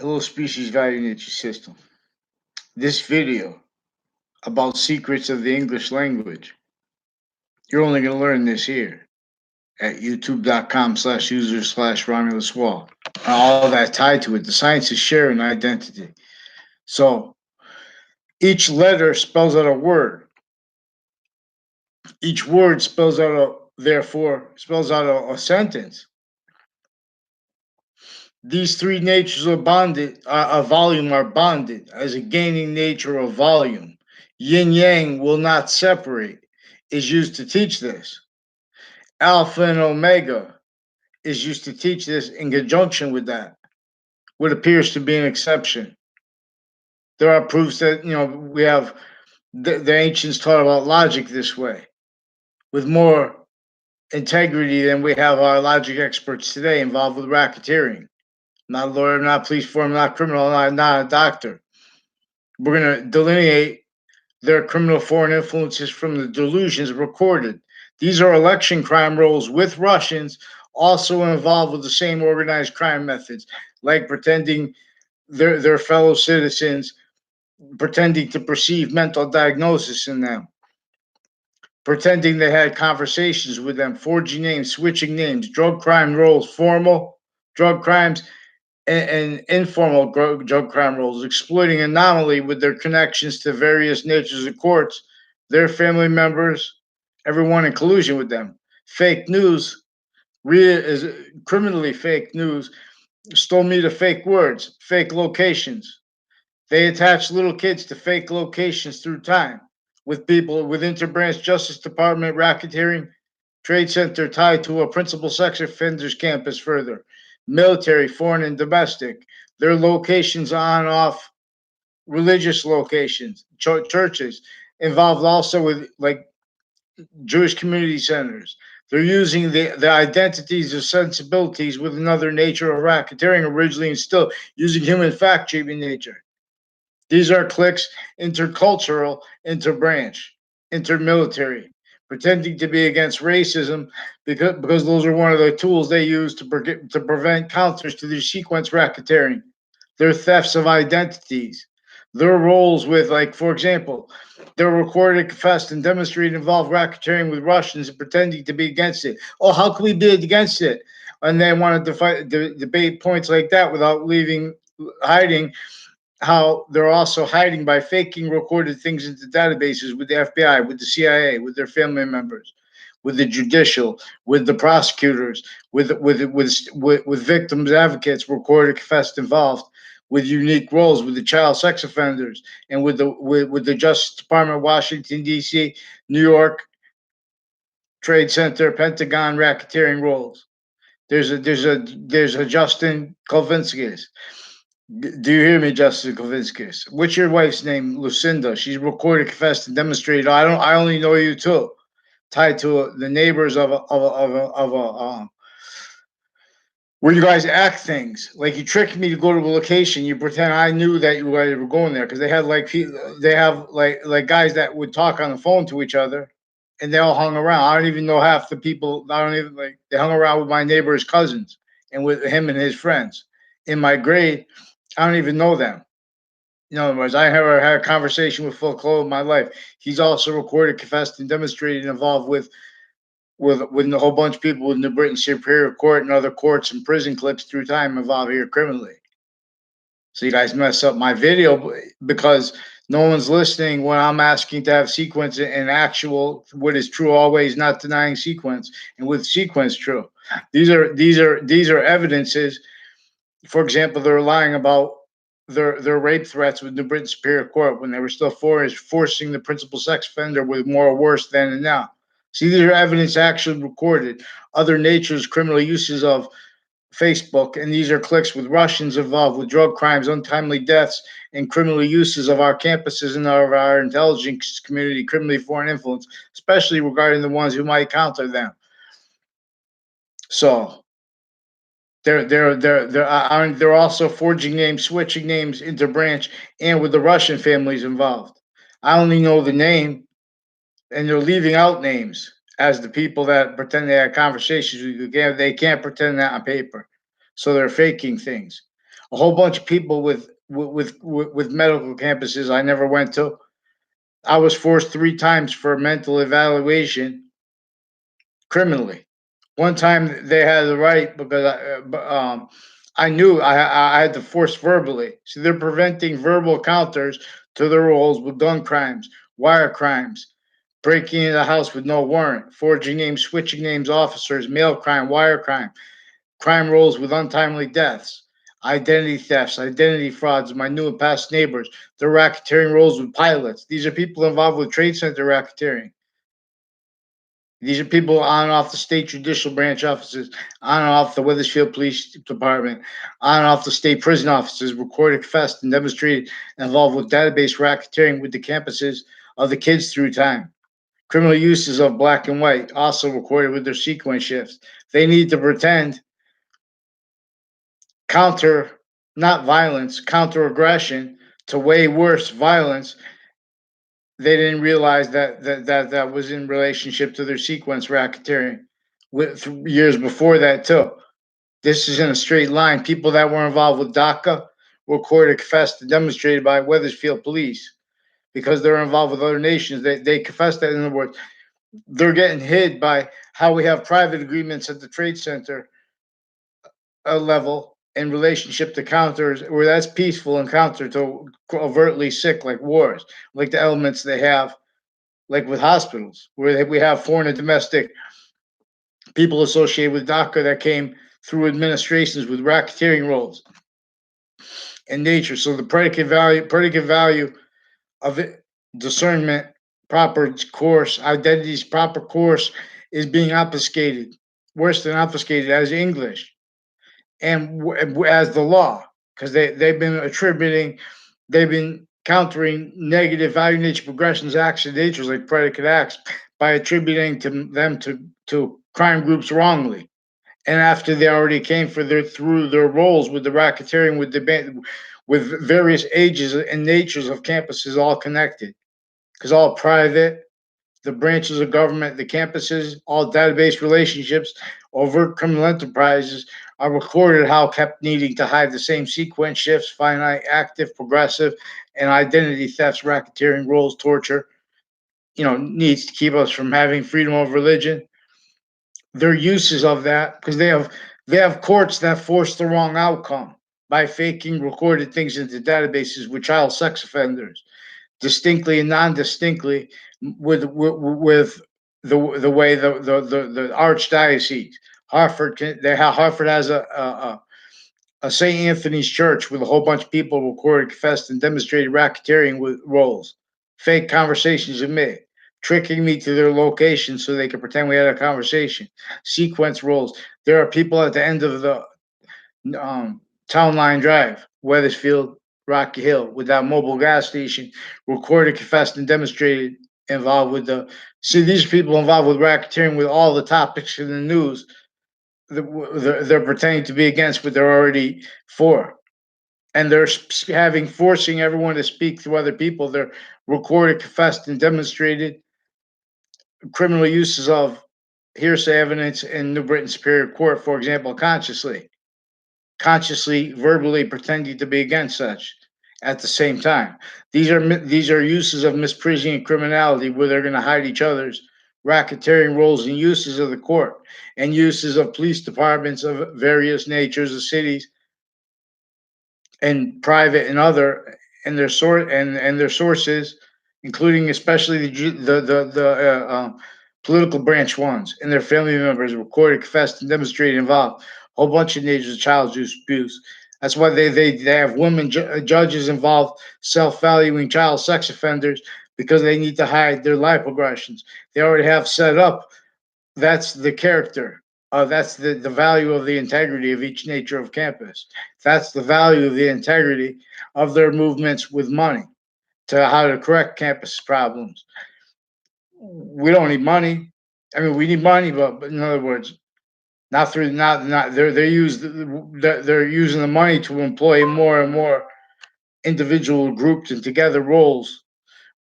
Hello, species guiding system. This video about secrets of the English language. You're only going to learn this here at youtube.com/user/Romulus Wall. All that tied to it. The science is sharing identity. So each letter spells out a word. Each word spells out therefore spells out a sentence. These three natures of bonded, a volume are bonded as a gaining nature of volume. Yin yang will not separate is used to teach this. Alpha and omega is used to teach this in conjunction with that, what appears to be an exception. There are proofs that, we have the ancients taught about logic this way, with more integrity than we have our logic experts today involved with racketeering. Not a lawyer, not a police form, not criminal, not a doctor. We're going to delineate their criminal foreign influences from the delusions recorded. These are election crime rolls with Russians also involved with the same organized crime methods, like pretending their fellow citizens, pretending to perceive mental diagnosis in them, pretending they had conversations with them, forging names, switching names, drug crime rolls, formal drug crimes, and informal drug crime rolls, exploiting anomaly with their connections to various natures of courts, their family members, everyone in collusion with them. Fake news, is criminally fake news, stole me to fake words, fake locations. They attach little kids to fake locations through time with people with interbranch Justice Department racketeering trade center tied to a principal sex offenders campus further. Military, foreign, and domestic. Their locations on off religious locations, churches, involved also with like Jewish community centers. They're using the identities or sensibilities with another nature of racketeering originally and still using human fact treatment nature. These are cliques intercultural, interbranch, intermilitary, pretending to be against racism because those are one of the tools they use to prevent counters to their sequence racketeering, their thefts of identities, their roles with, like, for example, they're recorded, confessed, and demonstrated involved racketeering with Russians and pretending to be against it. Oh, how can we be against it? And they wanted to debate points like that without hiding how they're also hiding by faking recorded things into databases with the FBI, with the CIA, with their family members, with the judicial, with the prosecutors, with victims advocates, recorded, confessed, involved, with unique roles, with the child sex offenders, and with the Justice Department, Washington D.C., New York Trade Center, Pentagon racketeering roles. There's a Justin Kovinskis. Do you hear me, Justin Kovinskis? What's your wife's name? Lucinda. She's recorded, confessed, and demonstrated. I don't. I only know you too. Tied to the neighbors of a where you guys act things like you tricked me to go to a location. You pretend I knew that you guys were going there because they had they have like guys that would talk on the phone to each other, and they all hung around. I don't even know half the people. I don't even like they hung around with my neighbor's cousins and with him and his friends in my grade. I don't even know them. In other words, I never had a conversation with Phil Cole in my life. He's also recorded, confessed, and demonstrated involved with a whole bunch of people in the Britain Superior Court and other courts and prison clips through time involved here criminally. So you guys mess up my video because no one's listening when I'm asking to have sequence and actual what is true always, not denying sequence, and with sequence true. These are evidences. For example, they're lying about their rape threats with New Britain Superior Court when they were still forcing the principal sex offender with more worse then and now. See, these are evidence actually recorded. Other natures, criminal uses of Facebook, and these are cliques with Russians involved with drug crimes, untimely deaths, and criminal uses of our campuses and of our intelligence community, criminally foreign influence, especially regarding the ones who might counter them. So they're also forging names, switching names into branch, and with the Russian families involved. I only know the name, and they're leaving out names as the people that pretend they had conversations with you. They can't pretend that on paper, so they're faking things. A whole bunch of people with medical campuses I never went to. I was forced 3 times for a mental evaluation criminally. One time they had the right because I knew I had to force verbally. So they're preventing verbal counters to the roles with gun crimes, wire crimes, breaking into the house with no warrant, forging names, switching names, officers, mail crime, wire crime, crime rolls with untimely deaths, identity thefts, identity frauds, my new and past neighbors, the racketeering rolls with pilots. These are people involved with Trade Center racketeering. These are people on and off the state judicial branch offices, on and off the Weathersfield Police Department, on and off the state prison offices, recorded, confessed, and demonstrated involved with database racketeering with the campuses of the kids through time. Criminal uses of black and white, also recorded with their sequence shifts. They need to pretend counter, not violence, counter aggression to way worse violence. They didn't realize that was in relationship to their sequence racketeering with years before that too. This is in a straight line. People that were involved with DACA were recorded, confessed, and demonstrated by Weathersfield police because they're involved with other nations. They confessed that. In other words, they're getting hid by how we have private agreements at the Trade Center level in relationship to counters where that's peaceful and counter to overtly sick like wars, like the elements they have, like with hospitals, where we have foreign and domestic people associated with DACA that came through administrations with racketeering roles in nature. So the predicate value of it, discernment, proper course, identities, proper course is being obfuscated, worse than obfuscated as English and as the law, because they've been countering negative value nature progressions, acts, and natures like predicate acts by attributing to them to crime groups wrongly. And after they already came for their through their roles with the racketeering, with various ages and natures of campuses all connected, because all private, the branches of government, the campuses, all database relationships, overt criminal enterprises are recorded how kept needing to hide the same sequence shifts, finite, active, progressive, and identity thefts, racketeering, roles, torture, needs to keep us from having freedom of religion. Their uses of that, because they have courts that force the wrong outcome by faking recorded things into databases with child sex offenders distinctly and non-distinctly with the way the archdiocese Harvard has a St. Anthony's Church with a whole bunch of people recorded, confessed, and demonstrated racketeering with roles, fake conversations with me, tricking me to their location so they could pretend we had a conversation, sequence roles. There are people at the end of the Town Line Drive, Weathersfield, Rocky Hill, with that mobile gas station, recorded, confessed, and demonstrated involved with the. See, these people involved with racketeering with all the topics in the news they're pretending to be against, but they're already for. And they're forcing everyone to speak through other people. They're recorded, confessed, and demonstrated criminal uses of hearsay evidence in New Britain Superior Court, for example, consciously, verbally pretending to be against such at the same time. These are uses of misprision and criminality where they're going to hide each other's racketeering roles and uses of the court and uses of police departments of various natures of cities and private and other and their sources, including especially the political branch ones and their family members recorded, confessed, and demonstrated involved. A whole bunch of natures of child abuse. That's why they have women judges involved, self-valuing child sex offenders because they need to hide their life progressions. They already have set up. That's the character. That's the value of the integrity of each nature of campus. That's the value of the integrity of their movements with money to how to correct campus problems. We don't need money. I mean, we need money, but in other words, not through not they're using the money to employ more and more individual groups and together roles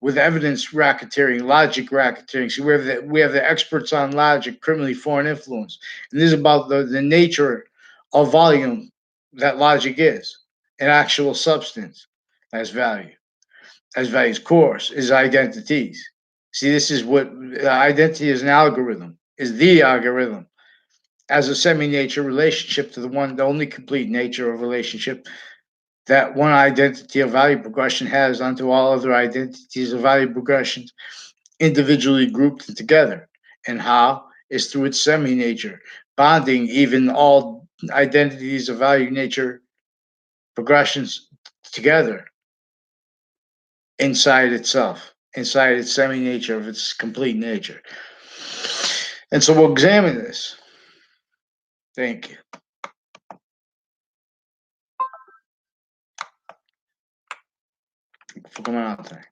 with evidence racketeering, logic racketeering. So we have the experts on logic, criminally foreign influence, and this is about the nature of volume that logic is. an actual substance as value. As values course is identities. See, this is what identity is, an algorithm, is the algorithm as a semi-nature relationship to the one, the only complete nature of relationship that one identity of value progression has onto all other identities of value progressions individually grouped together. And how is through its semi-nature, bonding even all identities of value nature progressions together inside itself, inside its semi-nature of its complete nature. And so we'll examine this. Thank you for coming out today.